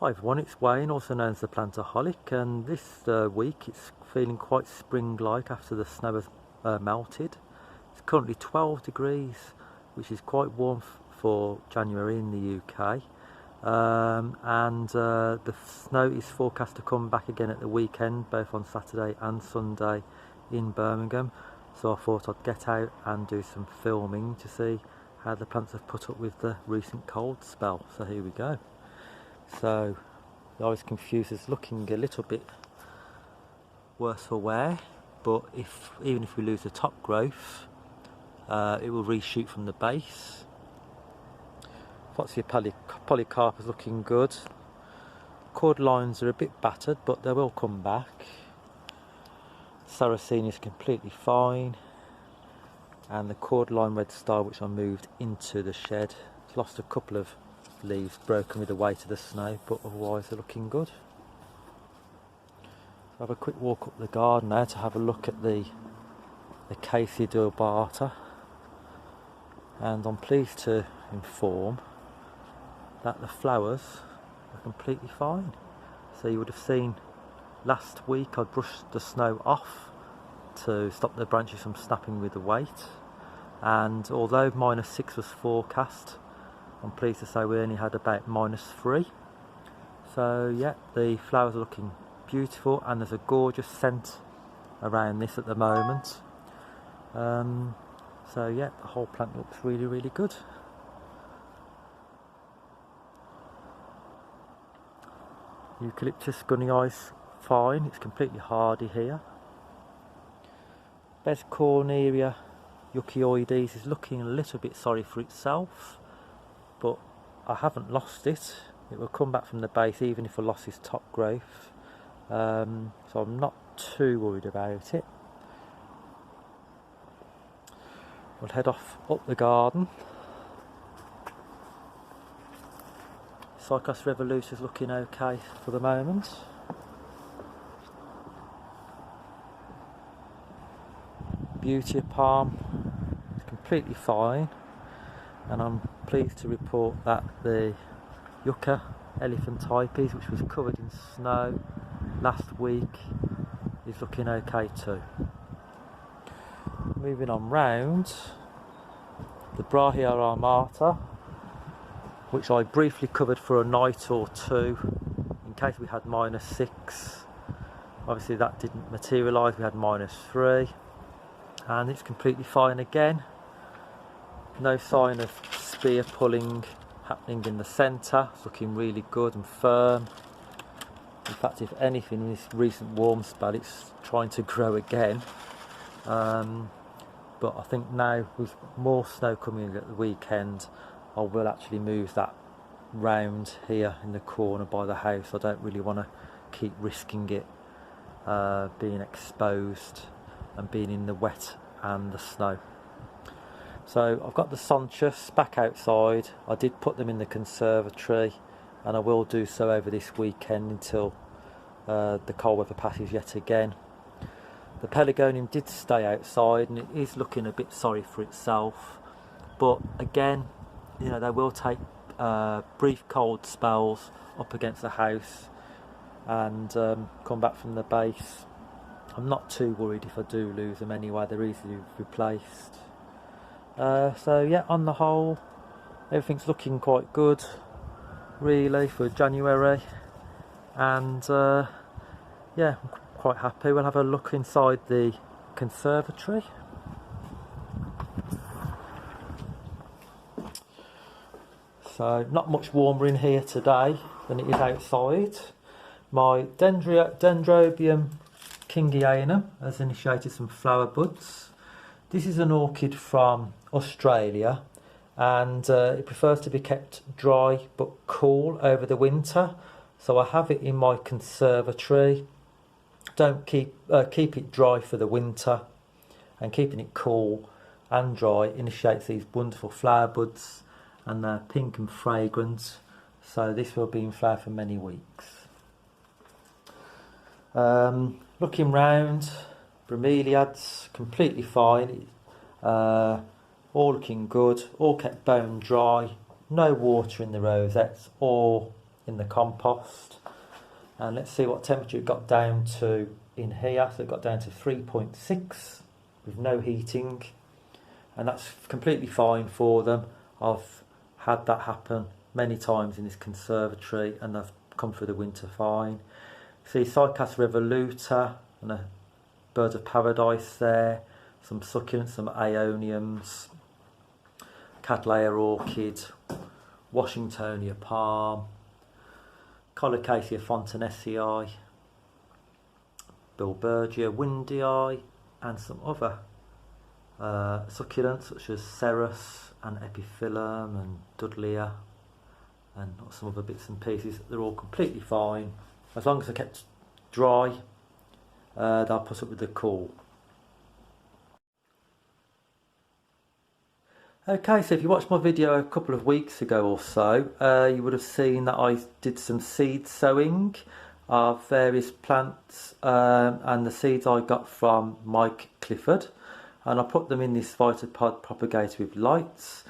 Hi everyone, it's Wayne, also known as the Plantaholic, and this week it's feeling quite spring-like after the snow has melted. It's currently 12 degrees, which is quite warm for January in the UK, and the snow is forecast to come back again at the weekend, both on Saturday and Sunday in Birmingham. So I thought I'd get out and do some filming to see how the plants have put up with the recent cold spell. So here we go. So the iris confuse is looking a little bit worse for wear, but even if we lose the top growth, it will reshoot from the base. Foxia polycarp is looking good. Cord lines are a bit battered, but they will come back. Sarracenia is completely fine, and the cord line red star, which I moved into the shed, it's lost a couple of leaves broken with the weight of the snow, but otherwise they're looking good. So have a quick walk up the garden now to have a look at the Acacia dealbata, and I'm pleased to inform that the flowers are completely fine. So you would have seen last week I brushed the snow off to stop the branches from snapping with the weight, and although -6 was forecast, I'm pleased to say we only had about -3. So yeah, the flowers are looking beautiful, and there's a gorgeous scent around this at the moment. So yeah, the whole plant looks really, really good. Eucalyptus gunny eyes fine, it's completely hardy here. Bes cornelia yuccioides is looking a little bit sorry for itself, but I haven't lost it. It will come back from the base even if I lost its top growth, so I'm not too worried about it. We'll head off up the garden. Cycas revoluta is looking okay for the moment. Beauty palm is completely fine, and I'm pleased to report that the yucca elephantypes, which was covered in snow last week, is looking okay too. Moving on round, the Brahea armata, which I briefly covered for a night or two in case we had -6. Obviously that didn't materialise, we had -3, and it's completely fine again. No sign of spear pulling happening in the centre. It's looking really good and firm. In fact, if anything, in this recent warm spell it's trying to grow again, but I think now with more snow coming at the weekend, I will actually move that round here in the corner by the house. I don't really want to keep risking it being exposed and being in the wet and the snow. So I've got the Sonchus back outside. I did put them in the conservatory, and I will do so over this weekend until the cold weather passes yet again. The Pelargonium did stay outside, and it is looking a bit sorry for itself, but again, you know, they will take brief cold spells up against the house and come back from the base. I'm not too worried if I do lose them anyway, they're easily replaced. So yeah, on the whole, everything's looking quite good really for January, and yeah, I'm quite happy. We'll have a look inside the conservatory. So not much warmer in here today than it is outside. My Dendrobium kingianum has initiated some flower buds. This is an orchid from Australia, and it prefers to be kept dry but cool over the winter. So I have it in my conservatory. Don't keep it dry for the winter, and keeping it cool and dry initiates these wonderful flower buds, and they're pink and fragrant. So this will be in flower for many weeks. Looking round, bromeliads completely fine, all looking good, all kept bone dry, no water in the rosettes or in the compost. And let's see what temperature it got down to in here. So it got down to 3.6 with no heating, and that's completely fine for them. I've had that happen many times in this conservatory and they've come through the winter fine. See Cycas revoluta and a bird of paradise there, some succulents, some aeoniums, Cattleya orchid, Washingtonia palm, Acacia fontanesii, Bilbergia windii, and some other succulents such as Ceres and Epiphyllum and Dudleya and some other bits and pieces. They're all completely fine as long as they're kept dry. They'll put up with the cool. Okay, so if you watched my video a couple of weeks ago or so, you would have seen that I did some seed sowing of various plants, and the seeds I got from Mike Clifford, and I put them in this Vitapod propagator with lights.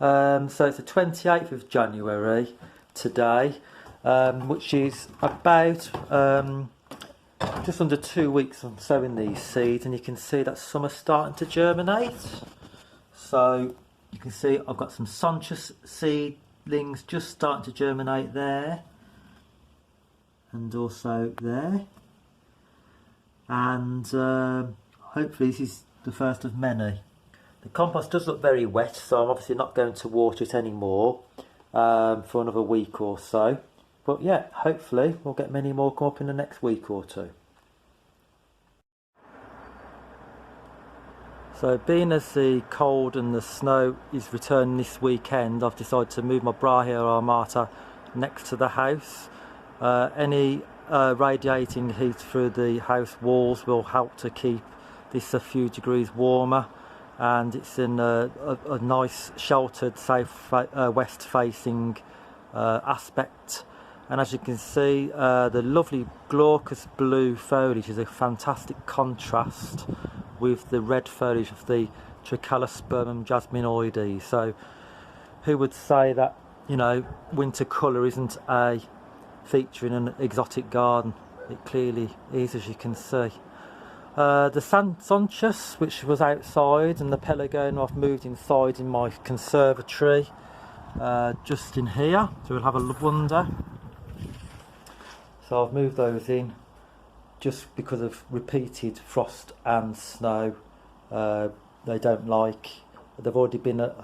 So it's the 28th of January today, which is about just under 2 weeks from sowing these seeds, and you can see that some are starting to germinate. So you can see I've got some Sonchus seedlings just starting to germinate there, and also there, and hopefully this is the first of many. The compost does look very wet, so I'm obviously not going to water it anymore for another week or so, but yeah, hopefully we'll get many more come up in the next week or two. So being as the cold and the snow is returning this weekend, I've decided to move my Brahea armata next to the house. Any radiating heat through the house walls will help to keep this a few degrees warmer, and it's in a nice sheltered, safe west facing aspect. And as you can see, the lovely glaucous blue foliage is a fantastic contrast with the red foliage of the Trichalospermum jasminoides. So who would say that, you know, winter colour isn't a feature in an exotic garden? It clearly is, as you can see. The Sonchus, which was outside, and the Pelargonium I've moved inside in my conservatory, just in here, so we'll have a look wonder. So I've moved those in just because of repeated frost and snow. They don't like, they've already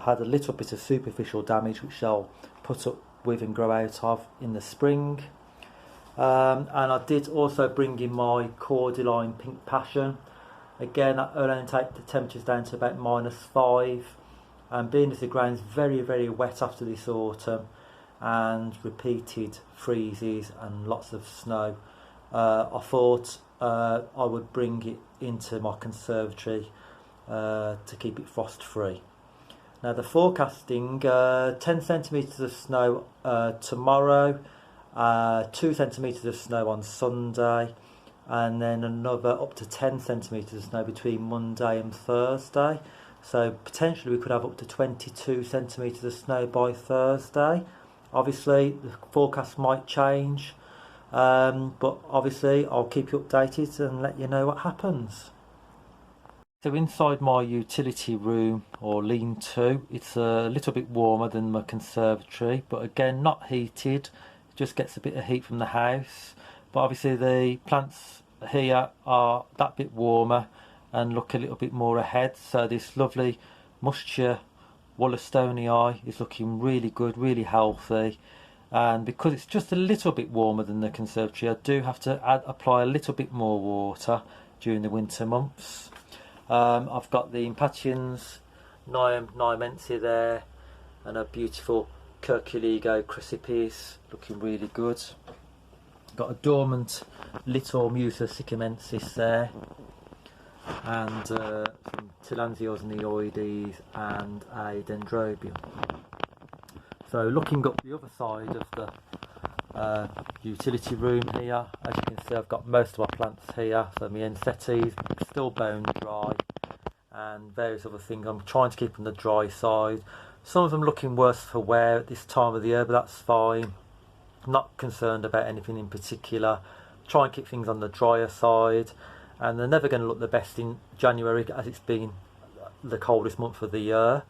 had a little bit of superficial damage, which they'll put up with and grow out of in the spring. And I did also bring in my cordyline pink passion. Again, I'll only take the temperatures down to about -5, and being as the ground's very, very wet after this autumn and repeated freezes and lots of snow, I thought I would bring it into my conservatory to keep it frost free. Now the forecasting, 10 centimetres of snow tomorrow, 2 centimetres of snow on Sunday, and then another up to 10 centimetres of snow between Monday and Thursday. So potentially we could have up to 22 centimetres of snow by Thursday. Obviously the forecast might change, but obviously I'll keep you updated and let you know what happens. So inside my utility room or lean-to, it's a little bit warmer than my conservatory, but again not heated. Just gets a bit of heat from the house, but obviously the plants here are that bit warmer and look a little bit more ahead. So this lovely Mustia Wollastonii is looking really good, really healthy, and because it's just a little bit warmer than the conservatory, I do have to apply a little bit more water during the winter months. I've got the Impatiens Niamensi there, and a beautiful Curculigo crucipes looking really good. Got a dormant Little Musa sycamensis there, and some Tillandsias neoides and a Dendrobium. So looking up the other side of the utility room here, as you can see I've got most of my plants here. So my Ensetes still bone dry, and various other things. I'm trying to keep on the dry side. Some of them looking worse for wear at this time of the year, but that's fine. not concerned about anything in particular. Try and keep things on the drier side, and they're never going to look the best in January, as it's been the coldest month of the year.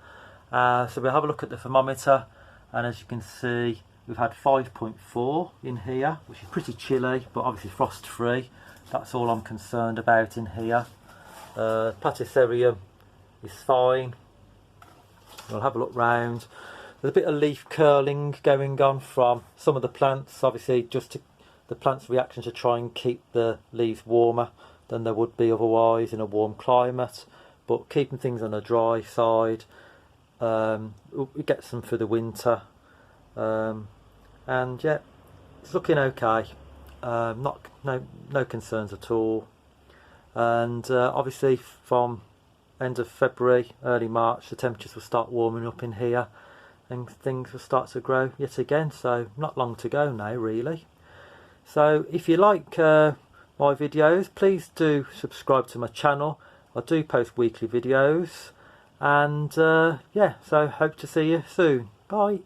So we'll have a look at the thermometer, and as you can see, we've had 5.4 in here, which is pretty chilly, but obviously frost free. That's all I'm concerned about in here. Platycerium is fine. We'll have a look round. There's a bit of leaf curling going on from some of the plants, obviously just to the plant's reaction to try and keep the leaves warmer than they would be otherwise in a warm climate, but keeping things on the dry side. We get some for the winter, and yeah, it's looking okay. No concerns at all. And obviously from end of February, early March, the temperatures will start warming up in here, and things will start to grow yet again. So not long to go now, really. So if you like my videos, please do subscribe to my channel. I do post weekly videos, and yeah, so hope to see you soon. Bye.